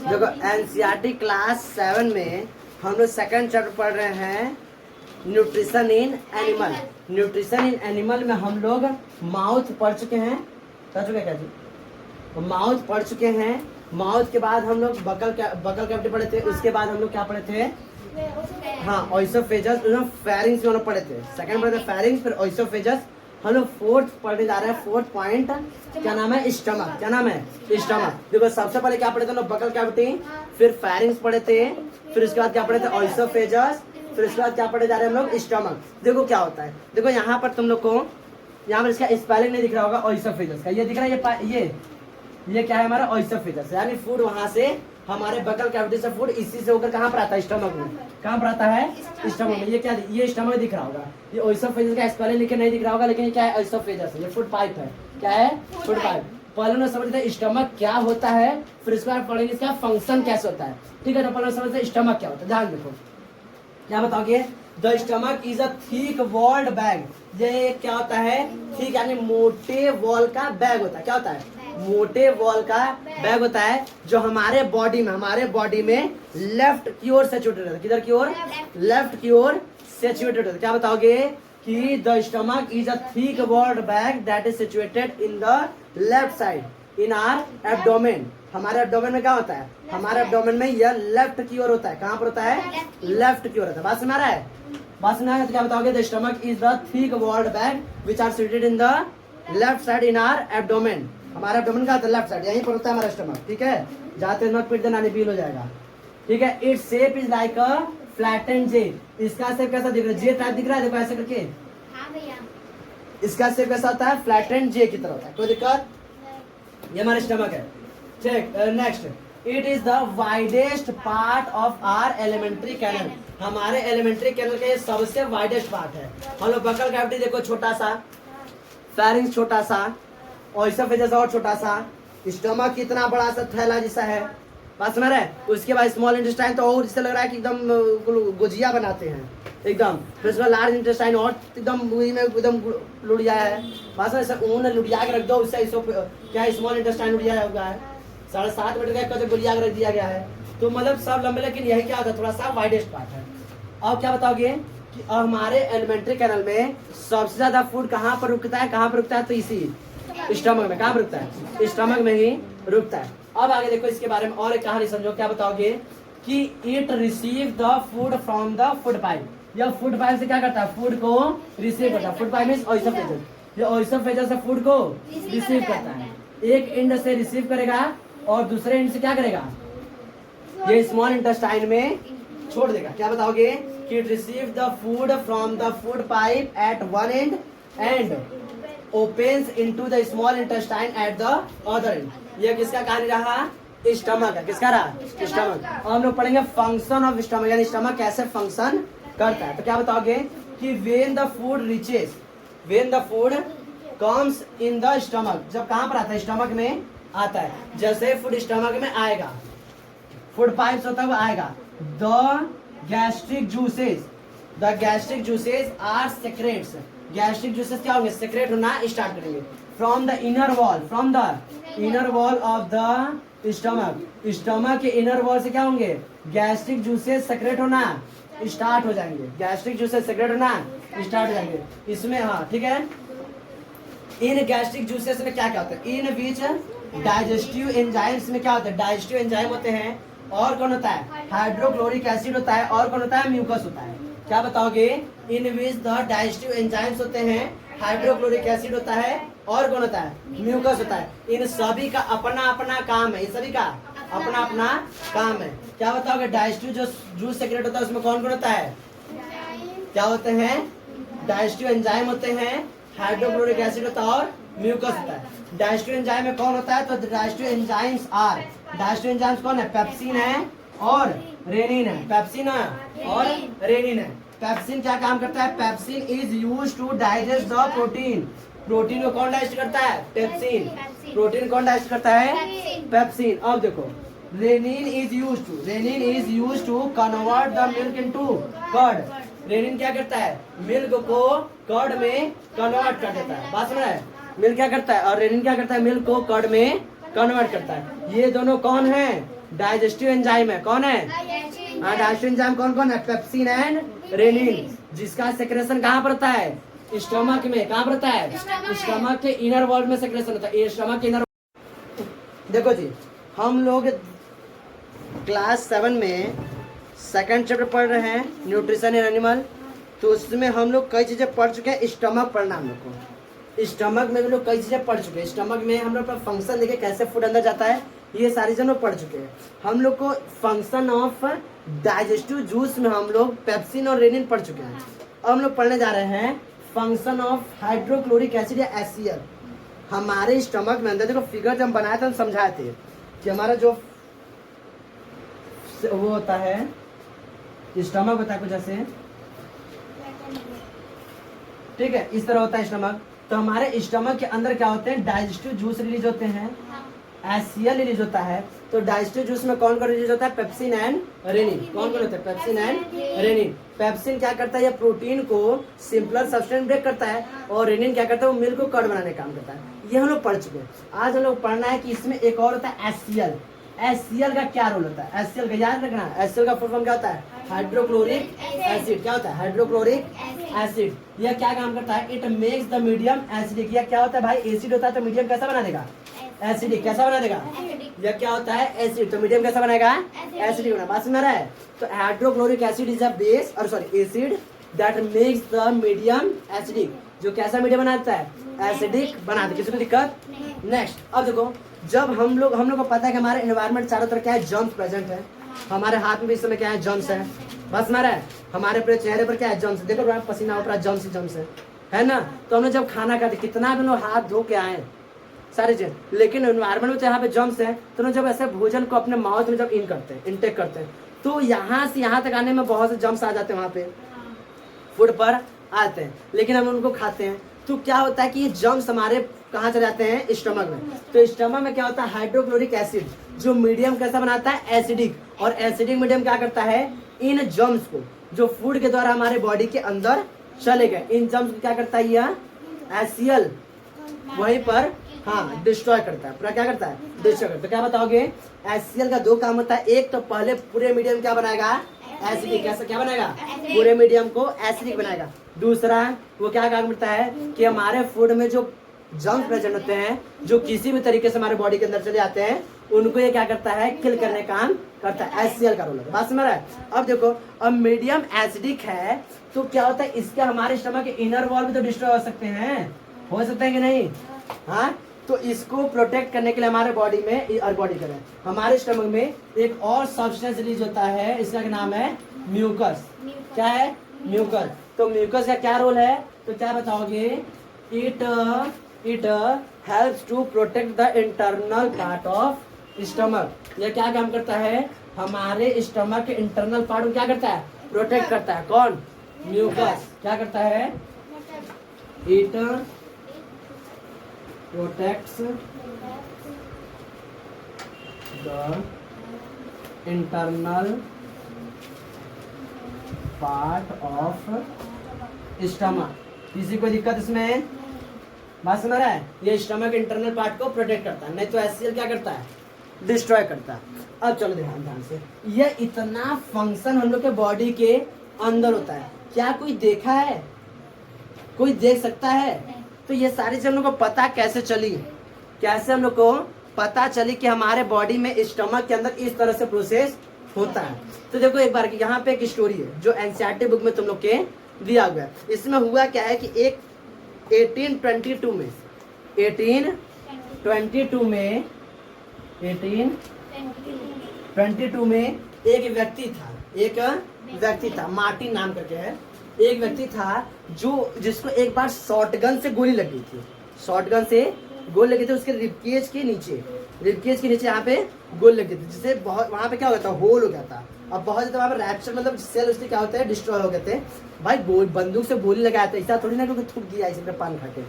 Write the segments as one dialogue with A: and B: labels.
A: देखो NCERT class 7 में हम लोग सेकंड चैप्टर पढ़ रहे हैं nutrition in animal. Nutrition in animal में हम लोग माउथ पढ़ चुके हैं। पढ़ चुके क्या जी? माउथ पढ़ चुके हैं। माउथ के बाद हम लोग बकल कैविटी पढ़े थे। उसके बाद हम लोग क्या पढ़े थे? हाँ, ओइसोफेजस। फेरिंग्स में हम लोग पढ़े थे। सेकंड पढ़े थे फेरिंग्स, फिर ओइसोफेजस। हम लोग फोर्थ पढ़ने जा रहे हैं। फोर्थ पॉइंट क्या नाम है? स्टमक। क्या नाम है? स्टमक। देखो सबसे पहले क्या पढ़े थे लोग? बकल कैविटी, फिर फेरिंग्स पढ़े थे, फिर उसके बाद क्या पढ़े थे? ओइसोफेजस, फिर उसके बाद क्या पढ़े जा रहे हैं हम लोग? स्टमक। देखो क्या होता है, देखो यहाँ पर तुम लोग को, यहाँ पर इसका स्पेलिंग नहीं दिख रहा होगा ओइसोफेजस का। ये दिख रहा है, ये क्या है हमारा? ओइसोफेजस। यानी फूड वहां से हमारे बकल कैविटी से फूड इसी से होकर कहाँ पर आता है? स्टमक में। कहाँ पर आता है? स्टमक में। ये क्या? ये स्टमक दिख रहा होगा। ये ओइसोफेजस का स्पेलिंग लिखे नहीं दिख रहा होगा, लेकिन ये क्या है? ओइसोफेजस है। ये फूड पाइप है। क्या है? Food pipe. पहले ना समझते स्टमक क्या होता है, फिर उसके बाद पढ़ेंगे इसका फंक्शन कैसे होता है। ठीक है, तो पहले समझते स्टमक क्या होता है। ध्यान देखो, क्या बताओगे? The stomach is a thick walled bag. ये क्या होता है? थिक यानी मोटे वॉल का बैग होता है। क्या होता है? मोटे वॉल का बैग होता है, जो हमारे बॉडी में लेफ्ट की ओर सिचुएटेड रहता है। किधर की ओर? लेफ्ट की ओर सिचुएटेड रहता है। क्या बताओगे? कि the stomach is a thick walled bag that is situated in the left side in our abdomen. हमारे एब्डोमेन में क्या होता है? हमारे एब्डोमेन में यह लेफ्ट की ओर होता है। कहाँ पर होता है? लेफ्ट की ओर होता है। बात समझ आ रहा है? बात समझ आ रहा है तो क्या बताओगे? The stomach is the thick walled bag which are sited in the left side in our abdomen. हमारा एब्डोमेन का लेफ्ट साइड, यहीं पर होता है हमारा स्टमक। ठीक है, जाते मत पीट देना, बील हो जाएगा। ठीक है, it's shape is like a flattened J. इसका शेप कैसा दिख रहा है? जे टाइप दिख रहा है। देखो ऐसे करके। हाँ भैया। इसका शेप कैसा होता है? फ्लैटेंड जे की तरह होता है। कोई दिक्कत? ये हमारा स्टमक है। Check next. It is the widest part of our alimentary canal. हमारे एलिमेंट्री कैनल का ये सबसे वाइडेस्ट पार्ट है। हम लोग बकल कैविटी देखो छोटा सा, फेरिंग्स छोटा सा, ओइसोफेजस और छोटा सा, स्टमक कितना बड़ा सा थैला जैसा है। बात समझ रहे हैं? उसके बाद स्मॉल इंटेस्टाइन तो और जिससे लग रहा है कि एकदम गुजिया बनाते हैं एकदम। फिर उसका लार्ज इंटेस्टाइन और एकदम लुड़िया है। बात समझ? ऊन लुड़िया के रख दो, उससे क्या स्मॉल इंटेस्टाइन लुड़िया होगा है। 7.5 मीटर का गुलिया के रख दिया गया है। तो मतलब सब लंबे, लेकिन यही क्या होता है? थोड़ा सा वाइडेस्ट पार्ट है। अब क्या बताओगे कि हमारे एलिमेंट्री कैनल में सबसे ज्यादा फूड कहाँ पर रुकता है? कहाँ पर रुकता है? तो इसी स्टमक में। कहाँ पर रुकता है? स्टमक में ही रुकता है। अब आगे देखो इसके बारे में और एक कहानी समझो। क्या बताओगे? कि it receive the food from the food pipe. यह फूड पाइप से क्या करता है? फूड को रिसीव करता है। Food pipe means oesophagus. ये ओइसोफेजस से फूड को रिसीव करता है। एक एंड से रिसीव करेगा और दूसरे एंड से क्या करेगा? ये स्मॉल इंटेस्टाइन में छोड़ देगा। क्या बताओगे? कि it receive the food from the food pipe at one end and opens into the small intestine at the other end। ये किसका कहानी रहा? स्टमक है। किसका रहा? स्टमक। और हम लोग पढ़ेंगे फंक्शन ऑफ स्टमक, यानी स्टमक कैसे फंक्शन करता है। तो क्या बताओगे? कि when the food comes in the stomach, जब कहाँ पर आता है? स्टमक में आता है। जैसे फूड स्टमक में आएगा, फूड पाइप होता है वो आएगा, the gastric juices are secrets. Gastric juices क्या होंगे? सेक्रेट होना स्टार्ट करेंगे from the inner wall of the stomach. Stomach के इनर वॉल से क्या होंगे? गैस्ट्रिक जूसेस सेक्रेट होना स्टार्ट हो जाएंगे। गैस्ट्रिक जूसेस सेक्रेट होना स्टार्ट हो जाएंगे इसमें। हाँ ठीक है। इन गैस्ट्रिक जूसेस में क्या क्या होता है? इन विच डाइजेस्टिव एंजाइम्स में क्या होता है? डाइजेस्टिव एंजाइम होते हैं। और कौन होता है? हाइड्रोक्लोरिक एसिड होता है। और कौन होता है? म्यूकस होता है। क्या बताओगे? इन विच द डाइजेस्टिव एंजाइम्स होते हैं, हाइड्रोक्लोरिक एसिड होता है, और कौन होता है? म्यूकस होता है। इन सभी का अपना अपना काम है। इन सभी का अपना अपना काम है। क्या बताओगे? डाइजेस्टिव जो जूस सेक्रेट होता है उसमें कौन कौन होता है? क्या होते हैं? डाइजेस्टिव एंजाइम होते हैं, हाइड्रोक्लोरिक एसिड होता है और म्यूकस होता है। डाइजेस्टिव एंजाइम में कौन होता है? तो डाइजेस्टिव एंजाइम्स कौन है? पेप्सिन है और रेनिन है। पेप्सिन और रेनिन है। पेप्सिन क्या काम करता है? Pepsin is used to digest the protein. Protein को कौन डाइजेस्ट करता है? पेप्सिन। प्रोटीन कौन डाइजेस्ट करता है? पेप्सिन। अब देखो, rennin is used to convert the milk into curd. Rennin क्या करता है? मिल्क को कर्ड में कन्वर्ट कर देता है। बात समझ रहा है? मिल्क क्या करता है और रेनिन क्या करता है? मिल्क को कर्ड में कन्वर्ट करता है। ये दोनों कौन है? डाइजेस्टिव एंजाइम है। कौन है? हाँ, डाइजेस्टिव एंजाइम कौन कौन है? पेप्सिन एंड रेनिन, जिसका सेक्रेशन कहाँ पर होता है? स्टमक में। कहाँ पर होता है? स्टमक के इनर वॉल में सेक्रेशन होता है। स्टमक के इनर। देखो जी, हम लोग क्लास 7 में सेकंड चैप्टर पढ़ रहे हैं न्यूट्रिशन इन एनिमल। तो उसमें हम लोग कई चीज़ें पढ़ चुके हैं। स्टमक पढ़ना हम लोग को, स्टमक में हम लोग कई चीज़ें पढ़ चुके हैं। स्टमक में हम लोग फंक्शन देखे कैसे फूड अंदर जाता है, ये सारी चीज़ें हम लोग पढ़ चुके हैं। हम लोग को फंक्शन ऑफ डाइजेस्टिव जूस में हम लोग पेप्सिन और रेनिन पढ़ चुके हैं। अब हम लोग पढ़ने जा रहे हैं फंक्शन ऑफ हाइड्रोक्लोरिक एसिड या HCl। हमारे स्टमक में अंदर देखो, फिगर जब हम बनाए थे हम समझाए थे कि हमारा जो वो होता है स्टमक होता है कुछ ऐसे, ठीक है, इस तरह होता है स्टमक। तो हमारे स्टमक के अंदर क्या होते हैं? डाइजेस्टिव जूस रिलीज होते हैं, HCl रिलीज होता है। तो डाइजेस्टिव जूस में कौन कौन रिलीज होता है? Pepsin and rennin. कौन कौन होता है? Pepsin and rennin. पेप्सिन क्या करता है? ये प्रोटीन को सिंपलर सब्सटेंस ब्रेक करता है, और रेनिन क्या करता है? वो मिल्क को कर्ड बनाने का काम करता है। ये हम लोग पढ़ चुके हैं। आज हम लोग पढ़ना है कि इसमें एक और होता है HCl। HCl का क्या रोल होता है? HCl का याद रखना है। HCl का फुल फॉर्म क्या होता है? Hydrochloric acid. क्या होता है? Hydrochloric acid. यह क्या काम करता है? It makes the medium acidic. यह क्या होता है भाई? एसिड होता है तो मीडियम कैसा बना देगा? एसिडिक। कैसा बना देगा? यह क्या होता है? एसिड। तो मीडियम कैसा बनाएगा? एसिडिक बना। बात समझ रहा है? तो hydrochloric acid is a base और sorry acid that makes the medium acidic. जो कैसा मीडियम बनाता है? एसिडिक बनाता है। किसी को दिक्कत? नेक्स्ट, अब देखो, जब हम लोग को पता है कि हमारे एनवायरनमेंट चारों तरफ क्या है? जर्म्स प्रेजेंट है। हमारे हाथ में भी इस समय क्या है? जर्म्स है। बस हमारा है, हमारे पूरे चेहरे पर क्या है? जर्म्स। देखो पसीना ऊपर जर्म्स जर्म्स है ना। तो हमने जब खाना खाते कितना भी लोग हाथ धो के आए सारे चीज, लेकिन एनवायरनमेंट में यहाँ पे जर्म्स है। तो जब ऐसे भोजन को अपने माउथ में जब इनटेक करते हैं तो यहाँ से यहाँ तक आने में बहुत से जर्म्स आ जाते हैं, वहाँ पे फूड पर आते हैं, लेकिन हम उनको खाते हैं। तो क्या होता है कि ये जर्म्स हमारे कहाँ चले जाते हैं? स्टमक में। तो स्टमक में क्या होता है? हाइड्रोक्लोरिक एसिड जो मीडियम कैसा बनाता है? एसिडिक। और एसिडिक मीडियम क्या करता है? इन जर्म्स को जो फूड के द्वारा हमारे बॉडी के अंदर चले गए, इन जर्म्स को क्या करता है? यह HCl वहीं पर हाँ डिस्ट्रॉय करता है। पूरा क्या करता है? डिस्ट्रॉय करता है। तो क्या बताओगे? HCl का 2 काम होता है। एक तो पहले पूरे मीडियम क्या बनाएगा? एसिडिक। कैसा क्या बनाएगा? पूरे मीडियम को एसिडिक बनाएगा। दूसरा वो क्या काम करता है कि हमारे फूड में जो जर्म्स प्रेजेंट होते हैं, जो किसी भी तरीके से हमारे बॉडी के अंदर चले जाते हैं, उनको ये क्या करता है? किल करने का काम करता है। HCl का रोल है। बात समझ रहा है? अब देखो, अब मीडियम एसिडिक है तो क्या होता है? इसके हमारे स्टमक के इनर वॉल भी तो डिस्ट्रॉय हो सकते हैं, हो सकते हैं कि नहीं? हाँ, तो इसको प्रोटेक्ट करने के लिए हमारे बॉडी में और बॉडी करें हमारे स्टमक में एक और सब्सटेंस रिलीज होता है, इसका नाम है म्यूकस। क्या है? म्यूकस। तो म्यूकस का क्या रोल है? तो क्या बताओगे? It helps to protect the internal part of stomach. यह क्या काम करता है? हमारे स्टमक के इंटरनल पार्ट को क्या करता है? प्रोटेक्ट करता है। कौन? म्यूकस। क्या करता है? It protects the internal part of stomach। किसी को दिक्कत इसमें? बात समझ रहा है? ये स्टमक इंटरनल पार्ट को प्रोटेक्ट करता है, नहीं तो HCl क्या करता है? डिस्ट्रॉय करता है। अब चलो ध्यान से, ये इतना फंक्शन हम लोग के बॉडी के अंदर होता है। क्या कोई देखा है? कोई देख सकता है? तो ये सारी चीज हम लोग को पता कैसे चली? कैसे हम लोग को पता चली कि हमारे बॉडी में स्टमक के अंदर इस तरह से प्रोसेस होता है? तो देखो एक बार यहाँ पे एक स्टोरी है जो NCERT बुक में तुम लोग के दिया हुआ है। इसमें हुआ क्या है कि एक 1822 में एक व्यक्ति था मार्टिन नाम करके है। एक व्यक्ति था जिसको एक बार शॉटगन से गोली लग गई थी। शॉटगन से गोली लगी थी उसके रिबकेज के नीचे यहाँ पे गोली लग गई थी, जिससे बहुत वहाँ पे क्या हो गया था? होल हो गया था। अब बहुत ज्यादा वहाँ पे रैप्चर मतलब सेल उसके क्या होते हैं? डिस्ट्रॉय हो गए थे। भाई बंदूक से गोली लगाया था, ऐसा थोड़ी ना क्योंकि थूक दिया इसी पान खा के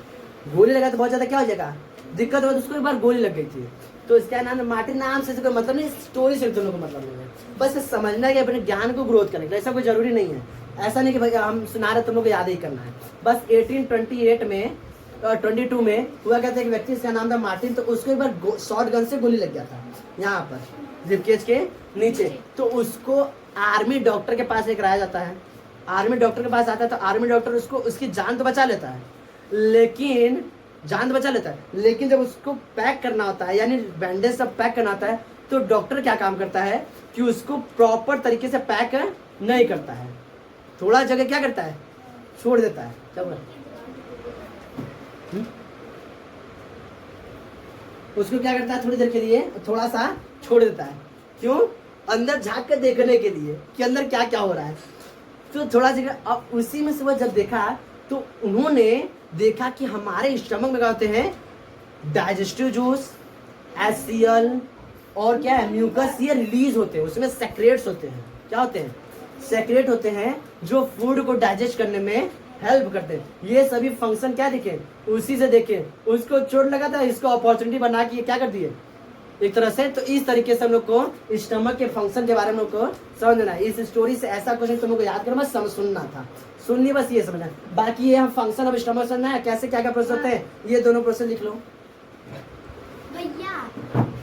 A: गोली लगाया तो बहुत ज्यादा क्या हो जाएगा? दिक्कत हो। उसको एक बार गोली लग गई थी। तो इसका नाम मार्टिन नाम से कोई मतलब नहीं, स्टोरी से तुम लोग को मतलब नहीं है। बस समझना है अपने ज्ञान को ग्रोथ करने के लिए, ऐसा कोई जरूरी नहीं है। ऐसा नहीं कि भाई हम सुना रहे तुम लोग को याद ही करना है। बस 1828 में 22 में हुआ क्या था, एक व्यक्ति इसका नाम था मार्टिन, तो उसको एक बार शॉर्ट गन से गोली लग गया था यहाँ पर रिबकेज के नीचे। तो उसको आर्मी डॉक्टर के पास लेकर आया जाता है, आर्मी डॉक्टर के पास आता है, तो आर्मी डॉक्टर उसको उसकी जान तो बचा लेता है, लेकिन जान तो बचा लेता है, लेकिन जब उसको पैक करना होता है, यानी बैंडेज सब पैक करना होता है, तो डॉक्टर क्या काम करता है कि उसको प्रॉपर तरीके से पैक नहीं करता है, थोड़ा जगह क्या करता है, छोड़ देता है। उसको क्या करता है, थोड़ी देर के लिए थोड़ा सा छोड़ देता है, क्यों, अंदर झांक कर देखने के लिए कि अंदर क्या क्या हो रहा है। तो थोड़ा जगह, अब उसी में सुबह जब देखा तो उन्होंने देखा कि हमारे स्टमक में क्या होते हैं, डाइजेस्टिव जूस, HCl और क्या है, म्यूकस, ये रिलीज होते हैं, उसमें सेक्रेट्स होते हैं। क्या होते हैं, सेक्रेट होते हैं, जो फूड को डाइजेस्ट करने में हेल्प करते हैं। ये सभी फंक्शन क्या दिखे, उसी से देखे, उसको चोट लगा था, इसको अपॉर्चुनिटी बना के क्या कर दिए एक तरह से। तो इस तरीके से हम लोग को स्टमक के फंक्शन के बारे में को समझना है। इस स्टोरी से ऐसा क्वेश्चन तुम लोग को याद करना, बस सुनना था, सुननी बस ये समझना। बाकी ये हम फंक्शन ऑफ स्टमक समझना है, कैसे क्या क्या प्रोसेस होते हैं, ये दोनों प्रोसेस लिख लो।